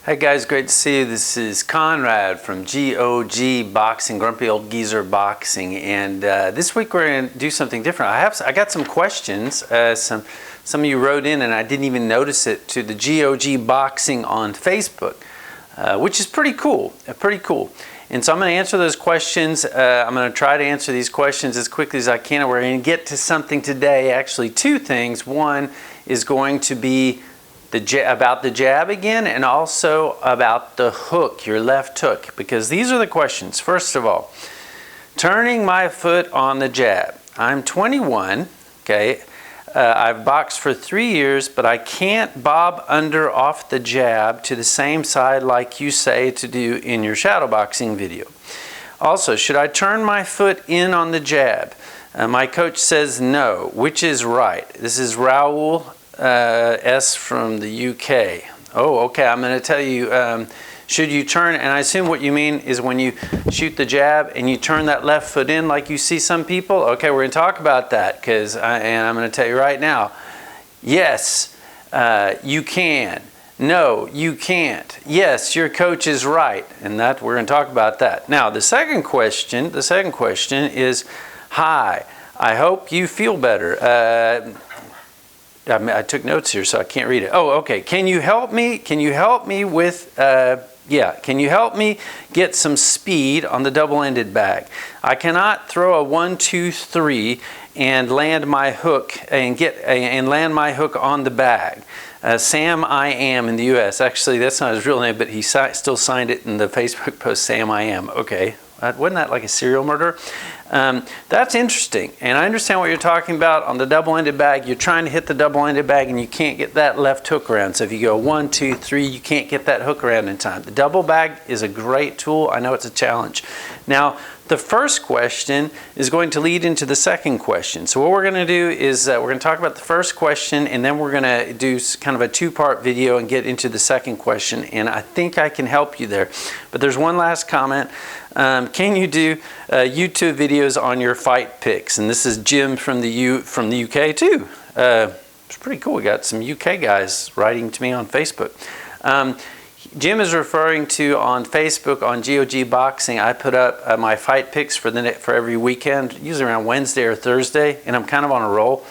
Hey guys, great to see you. This is Conrad from GOG Boxing, Grumpy Old Geezer Boxing, and this week we're going to do something different. I got some questions. Some of you wrote in, and I didn't even notice it, to the GOG Boxing on Facebook, which is pretty cool. And so I'm going to answer those questions. I'm going to try to answer these questions as quickly as I can. We're going to get to something today. Actually, two things. One is going to be about the jab again, and also about the hook, your left hook, because these are the questions. First of all, turning my foot on the jab. I'm 21, okay? I've boxed for 3 years, but I can't bob under off the jab to the same side like you say to do in your shadow boxing video. Also, should I turn my foot in on the jab? My coach says no. Which is right? This is Raoul S from the UK. Oh, okay. I'm going to tell you, should you turn, and I assume what you mean is when you shoot the jab and you turn that left foot in like you see some people. Okay, we're going to talk about that, and I'm going to tell you right now, yes, you can. No, you can't. Yes, your coach is right, and that we're going to talk about that. Now, the second question is, hi, I hope you feel better. I took notes here, so I can't read it. Oh, okay. Can you help me? Can you help me with? Can you help me get some speed on the double-ended bag? I cannot throw a 1, 2, 3 and land my hook and land my hook on the bag. Sam I Am in the U.S. Actually, that's not his real name, but he still signed it in the Facebook post. Sam I Am. Okay. Wasn't that like a serial murderer? That's interesting, and I understand what you're talking about on the double-ended bag. You're trying to hit the double-ended bag and you can't get that left hook around. So if you go 1, 2, 3, you can't get that hook around in time. The double bag is a great tool. I know it's a challenge. Now, the first question is going to lead into the second question. So what we're going to do is we're going to talk about the first question, and then we're going to do kind of a two-part video and get into the second question, and I think I can help you there. But there's one last comment. Can you do YouTube videos on your fight picks? And this is Jim from the UK too. It's pretty cool. We got some UK guys writing to me on Facebook. Jim is referring to on Facebook on GOG Boxing. I put up my fight picks for every weekend, usually around Wednesday or Thursday, and I'm kind of on a roll.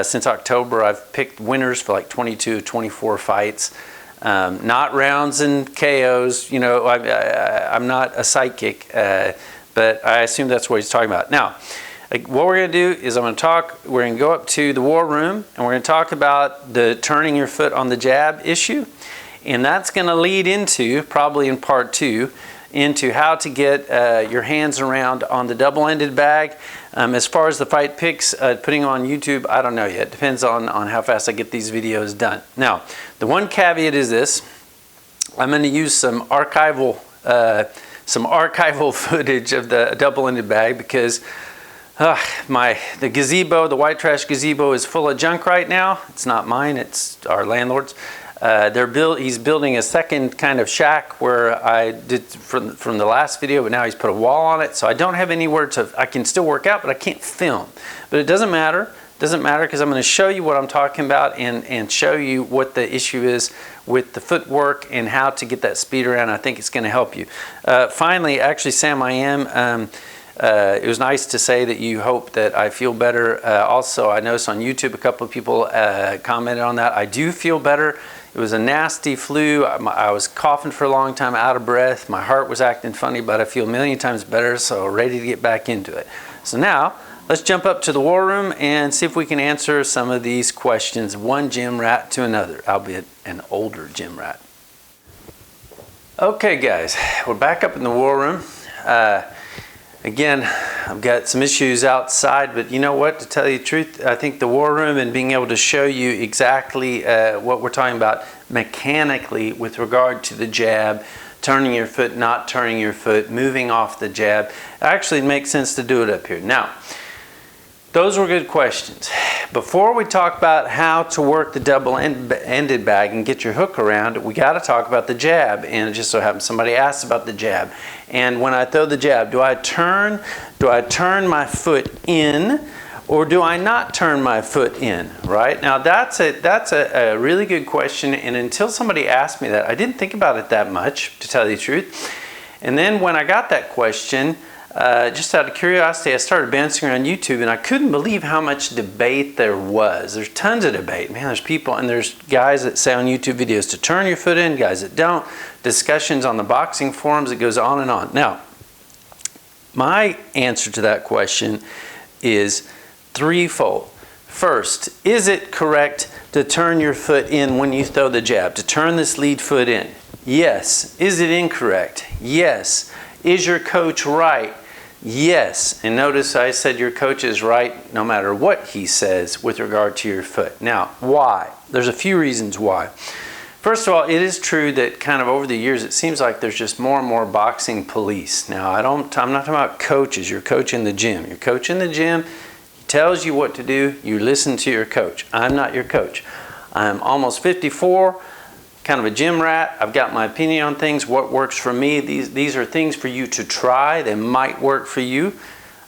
Since October, I've picked winners for like 22, 24 fights. Not rounds and KOs. You know, I'm not a psychic, but I assume that's what he's talking about. Now, what we're going to do is we're going to go up to the war room, and we're going to talk about the turning your foot on the jab issue. And that's going to lead into, probably in part 2, into how to get your hands around on the double-ended bag. As far as the fight picks, putting on YouTube, I don't know yet. Depends on how fast I get these videos done. Now, the one caveat is this. I'm going to use some archival footage of the double-ended bag because the gazebo, the white trash gazebo, is full of junk right now. It's not mine. It's our landlord's. He's building a second kind of shack where I did from the last video, but now he's put a wall on it, so I don't have anywhere I can still work out, but I can't film. But it doesn't matter. It doesn't matter because I'm going to show you what I'm talking about and show you what the issue is with the footwork and how to get that speed around. I think it's going to help you. Finally, actually, Sam I Am. It was nice to say that you hope that I feel better. Also, I noticed on YouTube a couple of people commented on that. I do feel better. It was a nasty flu. I was coughing for a long time, out of breath. My heart was acting funny, but I feel a million times better, so ready to get back into it. So now, let's jump up to the war room and see if we can answer some of these questions, one gym rat to another, albeit an older gym rat. Okay, guys, we're back up in the war room. Again, I've got some issues outside, but you know what? To tell you the truth, I think the war room and being able to show you exactly what we're talking about mechanically with regard to the jab, turning your foot, not turning your foot, moving off the jab, actually makes sense to do it up here. Now, those were good questions. Before we talk about how to work the double-ended bag and get your hook around, we got to talk about the jab. And it just so happens somebody asked about the jab. And when I throw the jab, do I turn my foot in, or do I not turn my foot in, right? Now that's a really good question, and until somebody asked me that, I didn't think about it that much, to tell you the truth. And then when I got that question, just out of curiosity, I started bouncing around YouTube, and I couldn't believe how much debate there was. There's tons of debate. Man, there's people, and there's guys that say on YouTube videos to turn your foot in, guys that don't, discussions on the boxing forums, it goes on and on. Now, my answer to that question is threefold. First, is it correct to turn your foot in when you throw the jab, to turn this lead foot in? Yes. Is it incorrect? Yes. Is your coach right? Yes. And notice I said your coach is right no matter what he says with regard to your foot. Now, why? There's a few reasons why. First of all, it is true that kind of over the years it seems like there's just more and more boxing police. Now, I'm not talking about coaches. Your coach in the gym. Your coach in the gym, he tells you what to do. You listen to your coach. I'm not your coach. I'm almost 54. Kind of a gym rat. I've got my opinion on things, what works for me. These are things for you to try. They might work for you.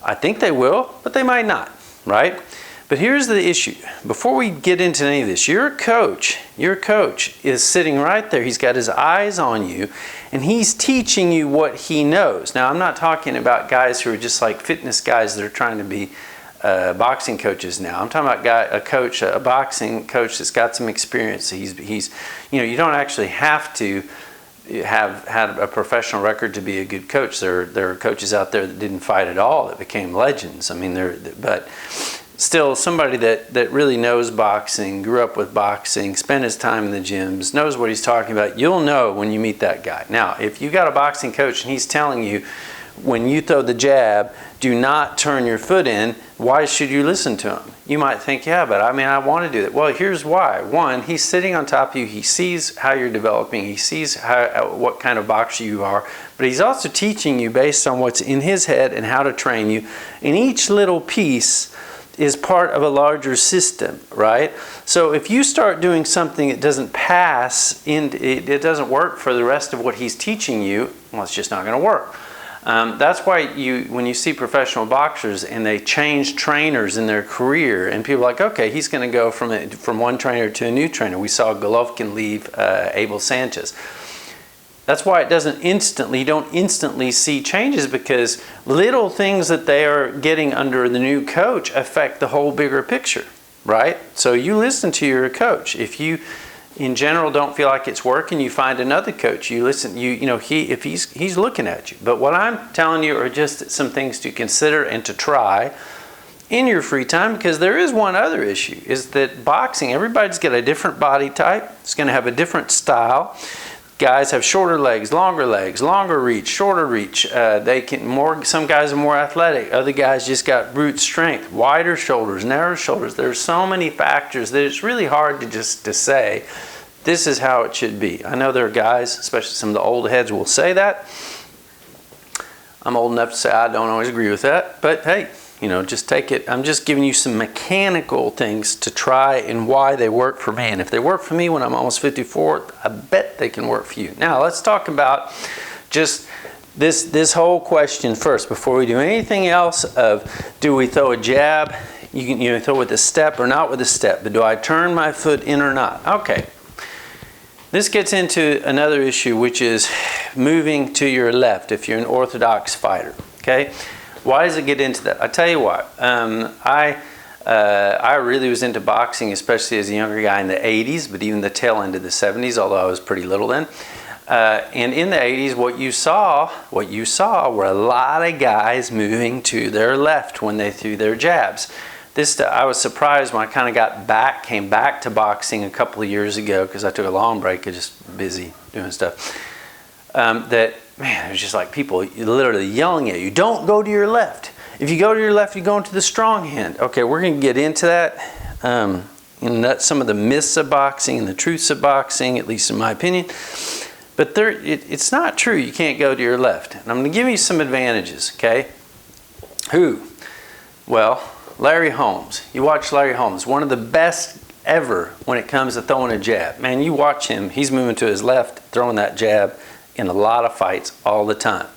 I think they will, but they might not, right? But here's the issue. Before we get into any of this, your coach is sitting right there. He's got his eyes on you, and he's teaching you what he knows. Now, I'm not talking about guys who are just like fitness guys that are trying to be boxing coaches now. I'm talking about a boxing coach that's got some experience. He's you know, you don't actually have to have had a professional record to be a good coach. There are coaches out there that didn't fight at all that became legends. I mean, but still somebody that really knows boxing, grew up with boxing, spent his time in the gyms, knows what he's talking about. You'll know when you meet that guy. Now, if you got a boxing coach and he's telling you when you throw the jab, do not turn your foot in, why should you listen to him? You might think, yeah, but I mean, I want to do that. Well, here's why. One, he's sitting on top of you. He sees how you're developing. He sees what kind of boxer you are. But he's also teaching you based on what's in his head and how to train you. And each little piece is part of a larger system, right? So if you start doing something that doesn't it doesn't work for the rest of what he's teaching you, well, it's just not going to work. That's why when you see professional boxers and they change trainers in their career, and people are like, okay, he's going to go from one trainer to a new trainer. We saw Golovkin leave Abel Sanchez. That's why you don't instantly see changes, because little things that they are getting under the new coach affect the whole bigger picture, right? So you listen to your coach. If you in general don't feel like it's working, you find another coach. You listen, if he's looking at you. But what I'm telling you are just some things to consider and to try in your free time, because there is one other issue, is that boxing, everybody's got a different body type. It's going to have a different style. Guys have shorter legs, longer reach, shorter reach. Some guys are more athletic. Other guys just got brute strength, wider shoulders, narrow shoulders. There's so many factors that it's really hard to say, this is how it should be. I know there are guys, especially some of the old heads, will say that. I'm old enough to say I don't always agree with that, but hey, just take it. I'm just giving you some mechanical things to try and why they work for me. And if they work for me when I'm almost 54, I bet they can work for you. Now, let's talk about just this whole question first before we do anything else of, do we throw a jab? You can throw with a step or not with a step, but do I turn my foot in or not? Okay. This gets into another issue, which is moving to your left if you're an orthodox fighter, okay? Why does it get into that? I'll tell you why. I really was into boxing, especially as a younger guy in the 80s, but even the tail end of the 70s, although I was pretty little then. And in the 80s, what you saw were a lot of guys moving to their left when they threw their jabs. I was surprised when I kind of came back to boxing a couple of years ago, because I took a long break, I was just busy doing stuff, that man, there's just like people literally yelling at you, don't go to your left. If you go to your left, you go into the strong hand. Okay, we're going to get into that. And that's some of the myths of boxing and the truths of boxing, at least in my opinion. But it's not true you can't go to your left. And I'm going to give you some advantages, okay? Who? Well, Larry Holmes. You watch Larry Holmes, one of the best ever when it comes to throwing a jab. Man, you watch him, he's moving to his left, throwing that jab in a lot of fights all the time.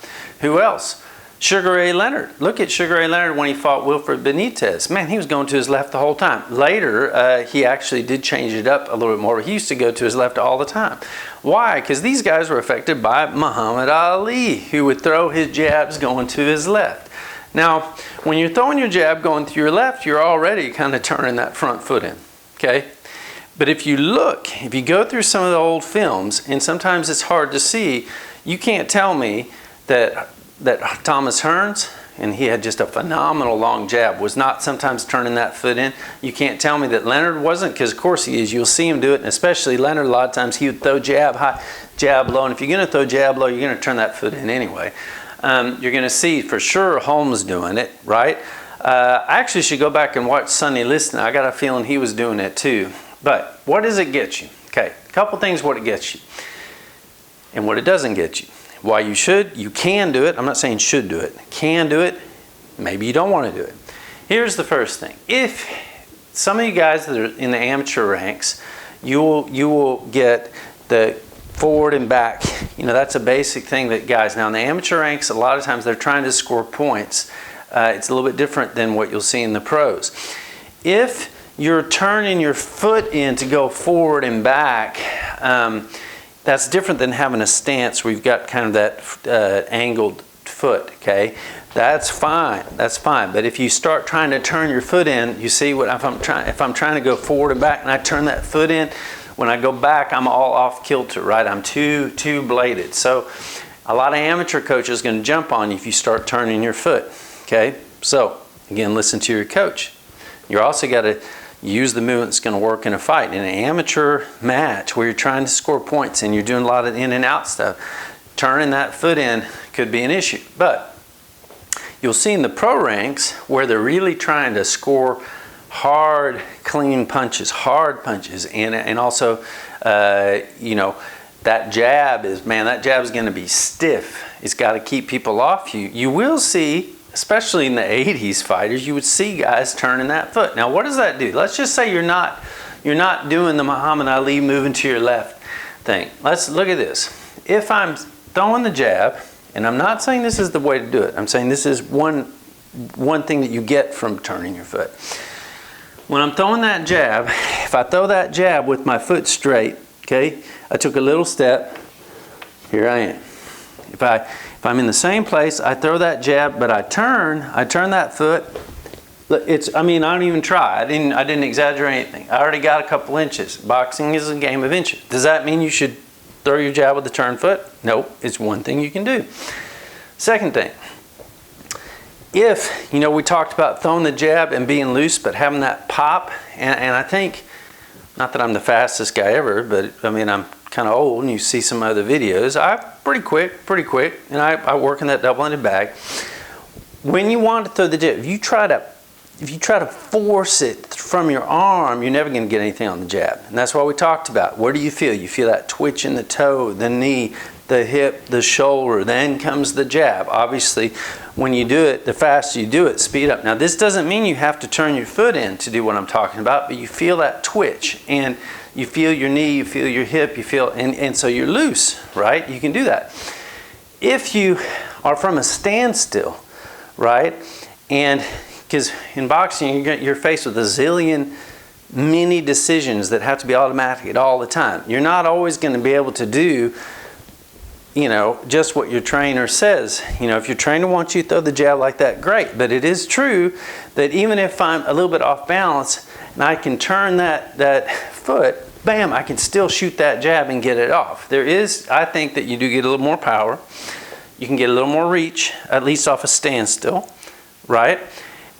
Who else? Sugar Ray Leonard. Look at Sugar Ray Leonard when he fought Wilfred Benitez. Man, he was going to his left the whole time. Later, he actually did change it up a little bit more. He used to go to his left all the time. Why? Because these guys were affected by Muhammad Ali, who would throw his jabs going to his left. Now, when you're throwing your jab going to your left, you're already kind of turning that front foot in, okay? But if you look, if you go through some of the old films, and sometimes it's hard to see, you can't tell me that Thomas Hearns, and he had just a phenomenal long jab, was not sometimes turning that foot in. You can't tell me that Leonard wasn't, because of course he is. You'll see him do it, and especially Leonard, a lot of times he would throw jab high, jab low, and if you're going to throw jab low, you're going to turn that foot in anyway. You're going to see for sure Holmes doing it, right? I actually should go back and watch Sonny Liston. I got a feeling he was doing it too. But what does it get you? Okay, a couple things what it gets you and what it doesn't get you. Why you can do it. I'm not saying should do it. Can do it. Maybe you don't want to do it. Here's the first thing. If some of you guys that are in the amateur ranks, you will get the forward and back. You know, that's a basic thing that guys, now in the amateur ranks, a lot of times they're trying to score points. It's a little bit different than what you'll see in the pros. If you're turning your foot in to go forward and back, that's different than having a stance where you've got kind of that angled foot, okay? That's fine, that's fine. But if you start trying to turn your foot in, you see what if I'm trying to go forward and back and I turn that foot in, when I go back, I'm all off kilter, right? I'm too bladed. So a lot of amateur coaches are going to jump on you if you start turning your foot, okay? So again, listen to your coach. You're also got to use the movement that's going to work in a fight. In an amateur match where you're trying to score points and you're doing a lot of in and out stuff, turning that foot in could be an issue. But you'll see in the pro ranks where they're really trying to score hard, clean punches, hard punches, and also, you know, that jab is going to be stiff. It's got to keep people off you. You will see, especially in the 80s fighters, you would see guys turning that foot. Now, what does that do? Let's just say you're not doing the Muhammad Ali moving to your left thing. Let's look at this. If I'm throwing the jab, and I'm not saying this is the way to do it. I'm saying this is one thing that you get from turning your foot. When I'm throwing that jab, if I throw that jab with my foot straight, okay, I took a little step, here I am. If I'm in the same place, I throw that jab, but I turn that foot. I mean, I don't even try. I didn't exaggerate anything. I already got a couple inches. Boxing is a game of inches. Does that mean you should throw your jab with the turned foot? Nope. It's one thing you can do. Second thing, if, you know, we talked about throwing the jab and being loose, but having that pop, and I think, not that I'm the fastest guy ever, but I mean, I'm kind of old, and you see some other videos. I'm pretty quick, and I work in that double-ended bag. When you want to throw the jab, if you try to force it from your arm, you're never going to get anything on the jab. And that's what we talked about. Where do you feel? You feel that twitch in the toe, the knee, the hip, the shoulder. Then comes the jab. Obviously, when you do it, the faster you do it, speed up. Now, this doesn't mean you have to turn your foot in to do what I'm talking about, but you feel that twitch, and you feel your knee, you feel your hip, you feel, and so you're loose, right? You can do that. If you are from a standstill, right, and because in boxing, you're faced with a zillion mini decisions that have to be automatic all the time. You're not always going to be able to do, you know, just what your trainer says. You know, if your trainer wants you to throw the jab like that, great. But it is true that even if I'm a little bit off balance and I can turn that foot, bam, I can still shoot that jab and get it off. I think that you do get a little more power. You can get a little more reach, at least off a standstill, right?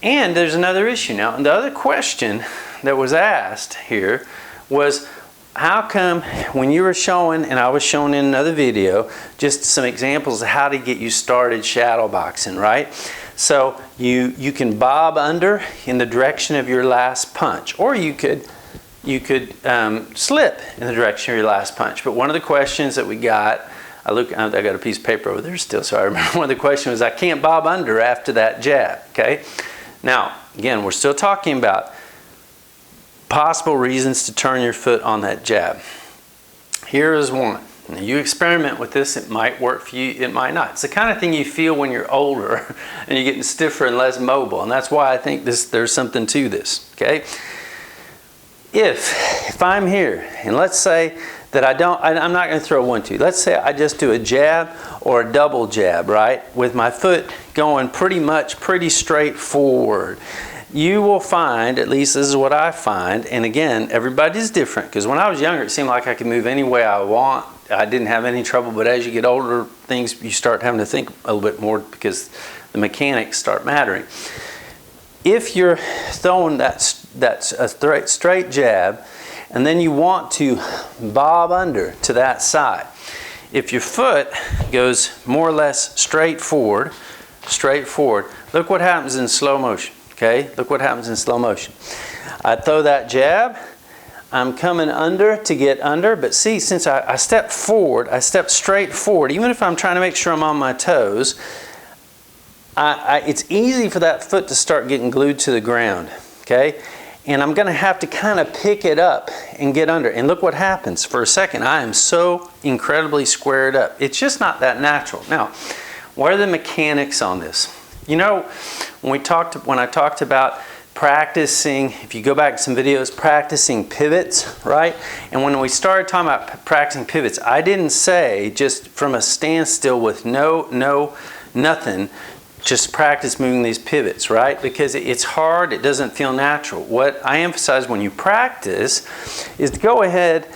And there's another issue now. And the other question that was asked here was, how come when you were showing, and I was showing in another video, just some examples of how to get you started shadow boxing, right? So you can bob under in the direction of your last punch, or you could slip in the direction of your last punch. But one of the questions that we got, I got a piece of paper over there still, so I remember one of the questions was, I can't bob under after that jab, okay? Now, again, we're still talking about possible reasons to turn your foot on that jab. Here is one. Now, you experiment with this, it might work for you, it might not. It's the kind of thing you feel when you're older and you're getting stiffer and less mobile, and that's why I think there's something to this, okay? If I'm here, and let's say that I'm not going to throw 1-2. Let's say I just do a jab or a double jab, right? With my foot going pretty straight forward. You will find, at least this is what I find, and again, everybody's different, because when I was younger, it seemed like I could move any way I want. I didn't have any trouble, but as you get older, you start having to think a little bit more because the mechanics start mattering. If you're throwing that's a straight jab, and then you want to bob under to that side, if your foot goes more or less straight forward, look what happens in slow motion, okay? Look what happens in slow motion. I throw that jab, I'm coming under to get under, but see, since I step forward, I step straight forward, even if I'm trying to make sure I'm on my toes, it's easy for that foot to start getting glued to the ground, okay? And I'm going to have to kind of pick it up and get under. And look what happens. For a second, I am so incredibly squared up. It's just not that natural. Now, what are the mechanics on this? You know, when I talked about practicing, if you go back to some videos, practicing pivots, right? And when we started talking about practicing pivots, I didn't say just from a standstill with nothing, just practice moving these pivots, right? Because it's hard, it doesn't feel natural. What I emphasize when you practice is to go ahead,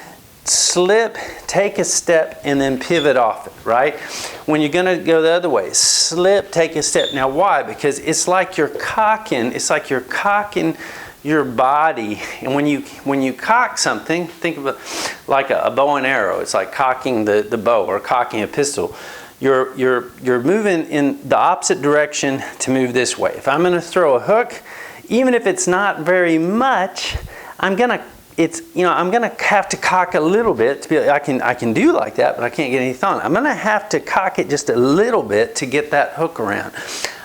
slip, take a step, and then pivot off it, right? When you're gonna go the other way, slip, take a step. Now why? Because it's like you're cocking your body, and when you cock something, think of it like a bow and arrow. It's like cocking the bow or cocking a pistol. You're moving in the opposite direction to move this way. If I'm going to throw a hook, even if it's not very much, I'm going to have to cock a little bit to be. I can do like that, but I can't get any thong. I'm going to have to cock it just a little bit to get that hook around.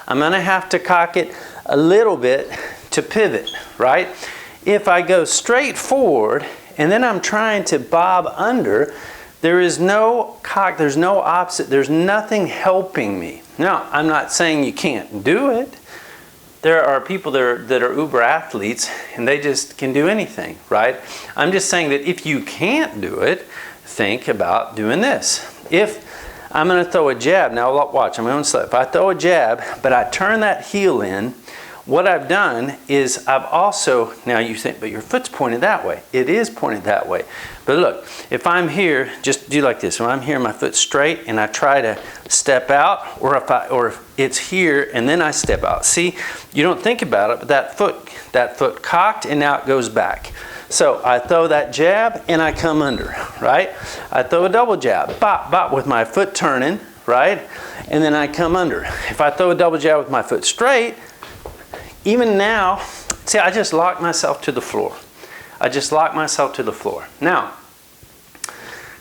I'm going to have to cock it a little bit to pivot, right? If I go straight forward and then I'm trying to bob under, there is no cock, there's no opposite, there's nothing helping me. Now, I'm not saying you can't do it. There are people that are uber athletes and they just can do anything, right? I'm just saying that if you can't do it, think about doing this. If I'm going to throw a jab, now watch, I'm going to slip. If I throw a jab, but I turn that heel in, what I've done is I've also, now you think, but your foot's pointed that way. It is pointed that way. But look, if I'm here, just do like this. When I'm here, my foot's straight, and I try to step out, or if it's here, and then I step out. See, you don't think about it, but that foot cocked, and now it goes back. So I throw that jab, and I come under, right? I throw a double jab, bop, bop, with my foot turning, right? And then I come under. If I throw a double jab with my foot straight, even now, see, I just locked myself to the floor. I just locked myself to the floor. Now,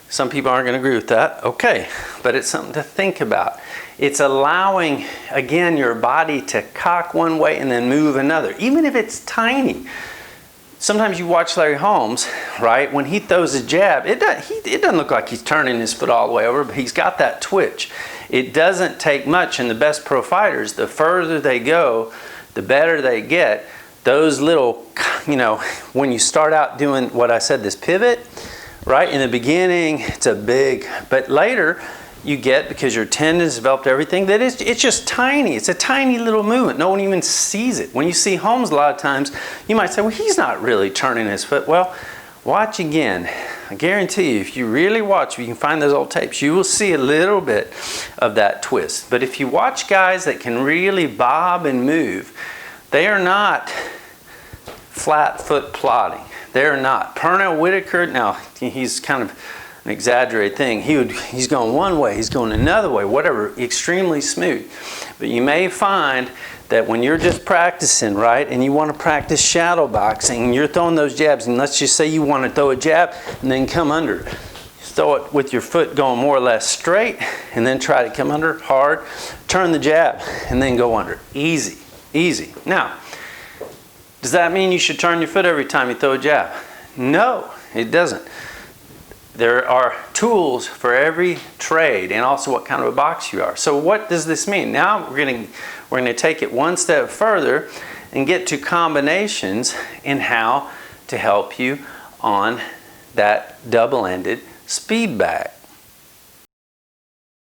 some people aren't going to agree with that. Okay, but it's something to think about. It's allowing, again, your body to cock one way and then move another, even if it's tiny. Sometimes you watch Larry Holmes, right? When he throws a jab, it doesn't look like he's turning his foot all the way over, but he's got that twitch. It doesn't take much, and the best pro fighters, the further they go, the better they get. Those little, when you start out doing what I said, this pivot, right? In the beginning, it's a big, but later you get, because your tendons developed everything, that it's just tiny. It's a tiny little movement. No one even sees it. When you see Holmes a lot of times, you might say, well, he's not really turning his foot. Well, watch again. I guarantee you, if you really watch, if you can find those old tapes, you will see a little bit of that twist. But if you watch guys that can really bob and move, they are not flat foot plodding. They're not. Pernell Whitaker, now he's kind of an exaggerated thing. He's going one way, he's going another way, whatever, extremely smooth. But you may find that when you're just practicing, right, and you want to practice shadow boxing, and you're throwing those jabs, and let's just say you want to throw a jab and then come under. Throw it with your foot going more or less straight, and then try to come under hard, turn the jab, and then go under. Easy, easy. Now, does that mean you should turn your foot every time you throw a jab? No, it doesn't. there are tools for every trade and also what kind of a box you are. So what does this mean? Now we're going to take it one step further and get to combinations and how to help you on that double-ended speed bag.